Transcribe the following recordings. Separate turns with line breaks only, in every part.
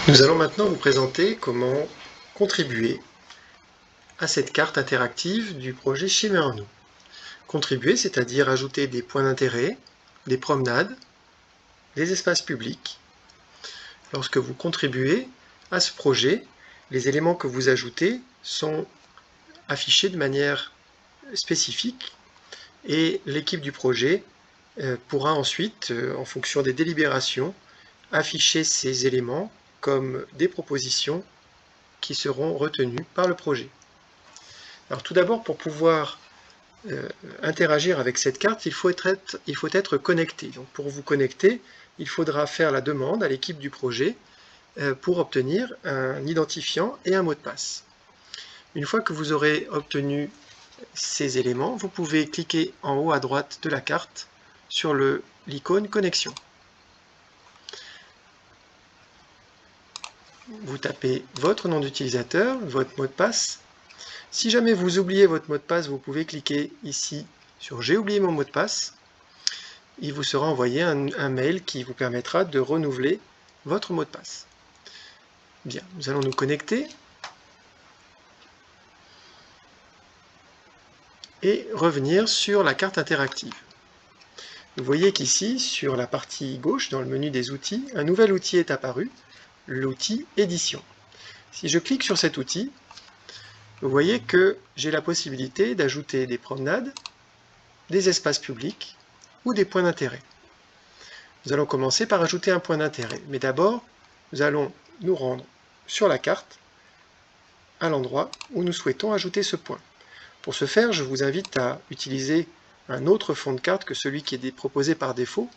Nous allons maintenant vous présenter comment contribuer à cette carte interactive du projet Chimère en eau. Contribuer, c'est-à-dire ajouter des points d'intérêt, des promenades, des espaces publics. Lorsque vous contribuez à ce projet, les éléments que vous ajoutez sont affichés de manière spécifique et l'équipe du projet pourra ensuite, en fonction des délibérations, afficher ces éléments comme des propositions qui seront retenues par le projet. Alors tout d'abord, pour pouvoir interagir avec cette carte, il faut être connecté. Donc pour vous connecter, il faudra faire la demande à l'équipe du projet pour obtenir un identifiant et un mot de passe. Une fois que vous aurez obtenu ces éléments, vous pouvez cliquer en haut à droite de la carte sur l'icône connexion. Vous tapez votre nom d'utilisateur, votre mot de passe. Si jamais vous oubliez votre mot de passe, vous pouvez cliquer ici sur « J'ai oublié mon mot de passe ». Il vous sera envoyé un mail qui vous permettra de renouveler votre mot de passe. Bien, nous allons nous connecter et revenir sur la carte interactive. Vous voyez qu'ici, sur la partie gauche, dans le menu des outils, un nouvel outil est apparu, l'outil Édition. Si je clique sur cet outil, vous voyez que j'ai la possibilité d'ajouter des promenades, des espaces publics ou des points d'intérêt. Nous allons commencer par ajouter un point d'intérêt, mais d'abord, nous allons nous rendre sur la carte à l'endroit où nous souhaitons ajouter ce point. Pour ce faire, je vous invite à utiliser un autre fond de carte que celui qui est proposé par défaut,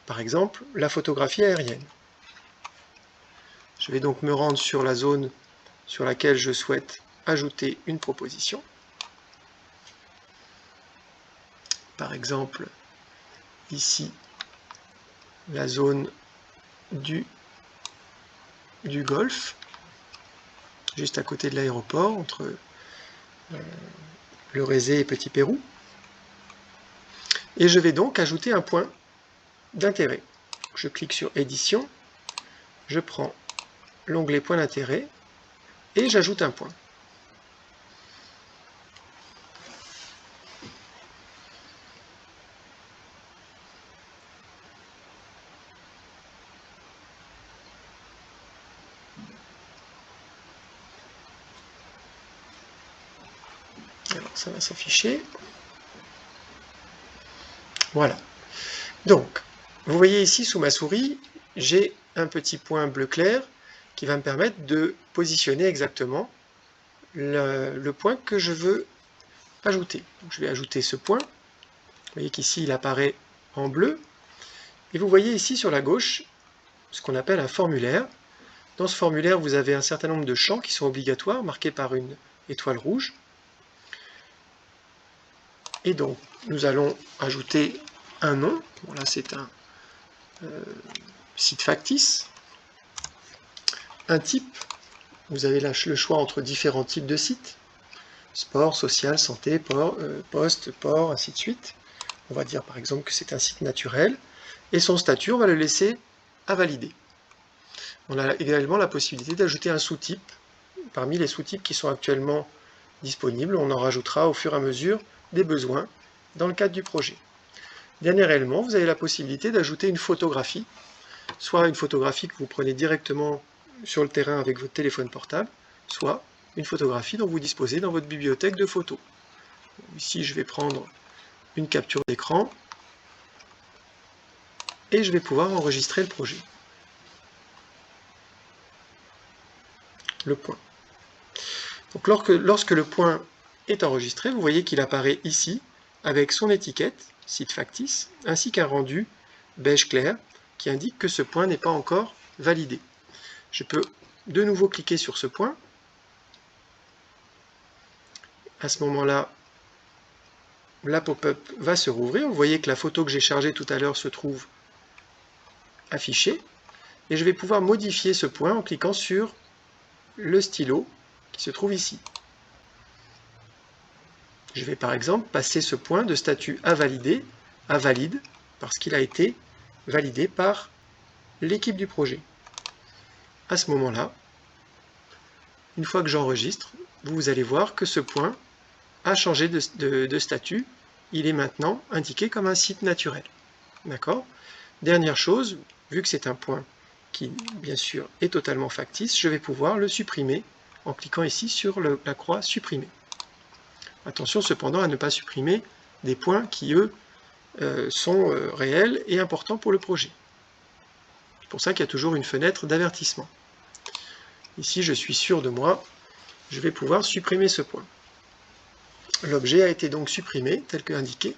par exemple la photographie aérienne. Je vais donc me rendre sur la zone sur laquelle je souhaite ajouter une proposition. Par exemple, ici, la zone du Golfe, juste à côté de l'aéroport, entre le Rézé et Petit Pérou. Et je vais donc ajouter un point d'intérêt. Je clique sur Édition, je prends l'onglet Point d'intérêt et j'ajoute un point. Alors ça va s'afficher. Voilà. Donc, vous voyez ici sous ma souris, j'ai un petit point bleu clair qui va me permettre de positionner exactement le point que je veux ajouter. Donc, je vais ajouter ce point. Vous voyez qu'ici il apparaît en bleu. Et vous voyez ici sur la gauche ce qu'on appelle un formulaire. Dans ce formulaire, vous avez un certain nombre de champs qui sont obligatoires, marqués par une étoile rouge. Et donc, nous allons ajouter un nom. Bon, là, c'est un site factice. Un type. Vous avez là le choix entre différents types de sites. Sport, social, santé, poste, port, ainsi de suite. On va dire par exemple que c'est un site naturel. Et son statut, on va le laisser à valider. On a également la possibilité d'ajouter un sous-type. Parmi les sous-types qui sont actuellement disponibles, on en rajoutera au fur et à mesure des besoins dans le cadre du projet. Dernier élément, vous avez la possibilité d'ajouter une photographie, soit une photographie que vous prenez directement sur le terrain avec votre téléphone portable, soit une photographie dont vous disposez dans votre bibliothèque de photos. Ici, je vais prendre une capture d'écran et je vais pouvoir enregistrer le projet. Le point. Donc lorsque le point est enregistré, vous voyez qu'il apparaît ici avec son étiquette, site factice, ainsi qu'un rendu beige clair qui indique que ce point n'est pas encore validé. Je peux de nouveau cliquer sur ce point. À ce moment-là, la pop-up va se rouvrir. Vous voyez que la photo que j'ai chargée tout à l'heure se trouve affichée. Et je vais pouvoir modifier ce point en cliquant sur le stylo qui se trouve ici. Je vais par exemple passer ce point de statut à valider à valide parce qu'il a été validé par l'équipe du projet. à ce moment-là, une fois que j'enregistre, vous allez voir que ce point a changé de statut. Il est maintenant indiqué comme un site naturel. D'accord ? Dernière chose, vu que c'est un point qui, bien sûr, est totalement factice, je vais pouvoir le supprimer en cliquant ici sur la croix « Supprimer ». Attention cependant à ne pas supprimer des points qui, eux, sont réels et importants pour le projet. C'est pour ça qu'il y a toujours une fenêtre d'avertissement. Ici, je suis sûr de moi, je vais pouvoir supprimer ce point. L'objet a été donc supprimé, tel que indiqué.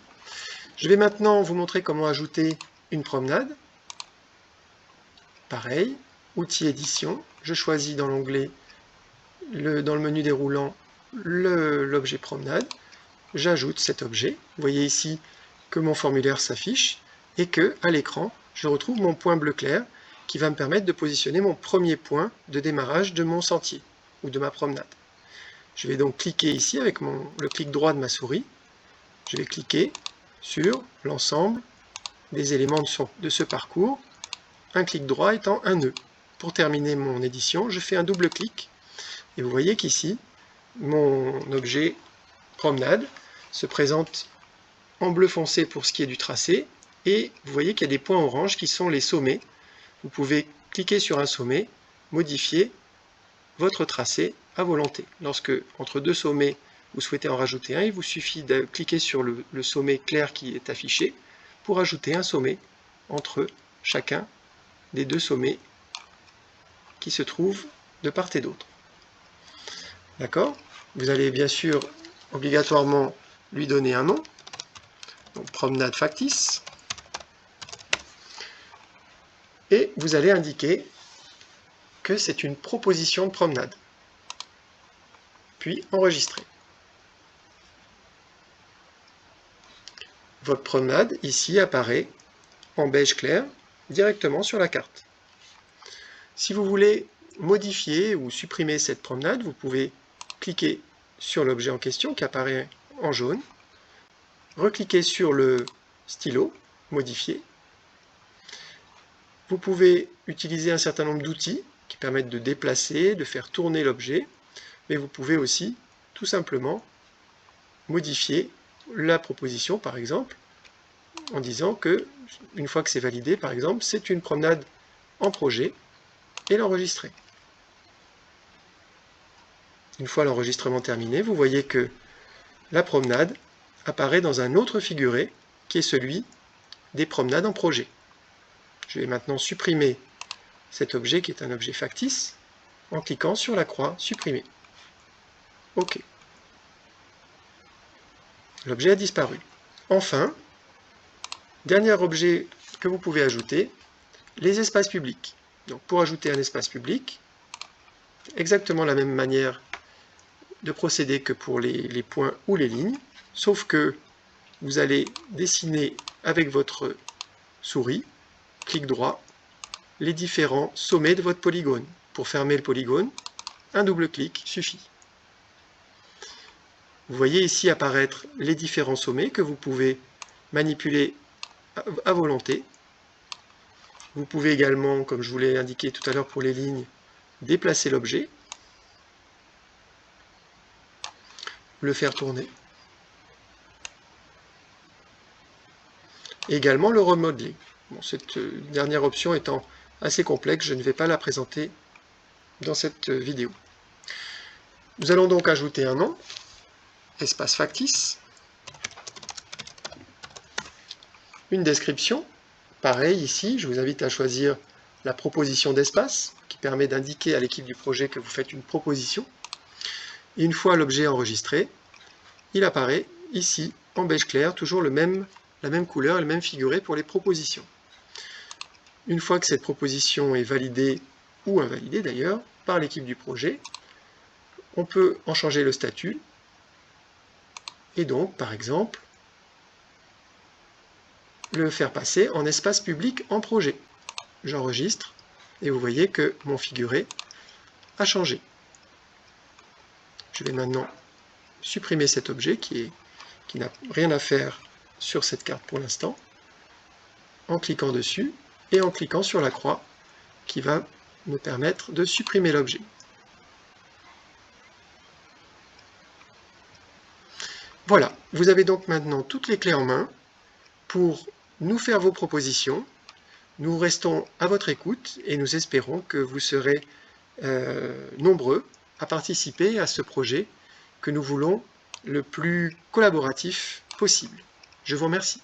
Je vais maintenant vous montrer comment ajouter une promenade. Pareil, outils édition, je choisis dans l'onglet, dans le menu déroulant, l'objet promenade. J'ajoute cet objet. Vous voyez ici que mon formulaire s'affiche et que, à l'écran, je retrouve mon point bleu clair qui va me permettre de positionner mon premier point de démarrage de mon sentier ou de ma promenade. Je vais donc cliquer ici avec le clic droit de ma souris. Je vais cliquer sur l'ensemble des éléments de ce parcours, un clic droit étant un nœud. Pour terminer mon édition, je fais un double clic et vous voyez qu'ici, mon objet promenade se présente en bleu foncé pour ce qui est du tracé et vous voyez qu'il y a des points orange qui sont les sommets. Vous pouvez cliquer sur un sommet, modifier votre tracé à volonté. Lorsque, entre deux sommets, vous souhaitez en rajouter un, il vous suffit de cliquer sur le sommet clair qui est affiché pour ajouter un sommet entre chacun des deux sommets qui se trouvent de part et d'autre. D'accord ? Vous allez bien sûr obligatoirement lui donner un nom, donc promenade factice, et vous allez indiquer que c'est une proposition de promenade, puis enregistrer. Votre promenade ici apparaît en beige clair directement sur la carte. Si vous voulez modifier ou supprimer cette promenade, vous pouvez cliquer sur l'objet en question qui apparaît en jaune, recliquer sur le stylo, modifier. Vous pouvez utiliser un certain nombre d'outils qui permettent de déplacer, de faire tourner l'objet, mais vous pouvez aussi tout simplement modifier la proposition, par exemple, en disant que, une fois que c'est validé, par exemple, c'est une promenade en projet, et l'enregistrer. Une fois l'enregistrement terminé, vous voyez que la promenade apparaît dans un autre figuré, qui est celui des promenades en projet. Je vais maintenant supprimer cet objet qui est un objet factice, en cliquant sur la croix « Supprimer ». OK. L'objet a disparu. Enfin, dernier objet que vous pouvez ajouter, les espaces publics. Donc pour ajouter un espace public, exactement la même manière de procéder que pour les points ou les lignes, sauf que vous allez dessiner avec votre souris, clic droit, les différents sommets de votre polygone. Pour fermer le polygone, un double clic suffit. Vous voyez ici apparaître les différents sommets que vous pouvez manipuler à volonté. Vous pouvez également, comme je vous l'ai indiqué tout à l'heure pour les lignes, déplacer l'objet, le faire tourner, et également le remodeler. Bon, cette dernière option étant assez complexe, je ne vais pas la présenter dans cette vidéo. Nous allons donc ajouter un nom, espace factice, une description. Pareil ici, je vous invite à choisir la proposition d'espace, qui permet d'indiquer à l'équipe du projet que vous faites une proposition. Et une fois l'objet enregistré, il apparaît ici en beige clair, toujours la même couleur et le même figuré pour les propositions. Une fois que cette proposition est validée, ou invalidée d'ailleurs, par l'équipe du projet, on peut en changer le statut, et donc, par exemple, le faire passer en espace public en projet. J'enregistre, et vous voyez que mon figuré a changé. Je vais maintenant supprimer cet objet qui n'a rien à faire sur cette carte pour l'instant, en cliquant dessus, et en cliquant sur la croix qui va me permettre de supprimer l'objet. Voilà, vous avez donc maintenant toutes les clés en main pour nous faire vos propositions. Nous restons à votre écoute et nous espérons que vous serez nombreux à participer à ce projet que nous voulons le plus collaboratif possible. Je vous remercie.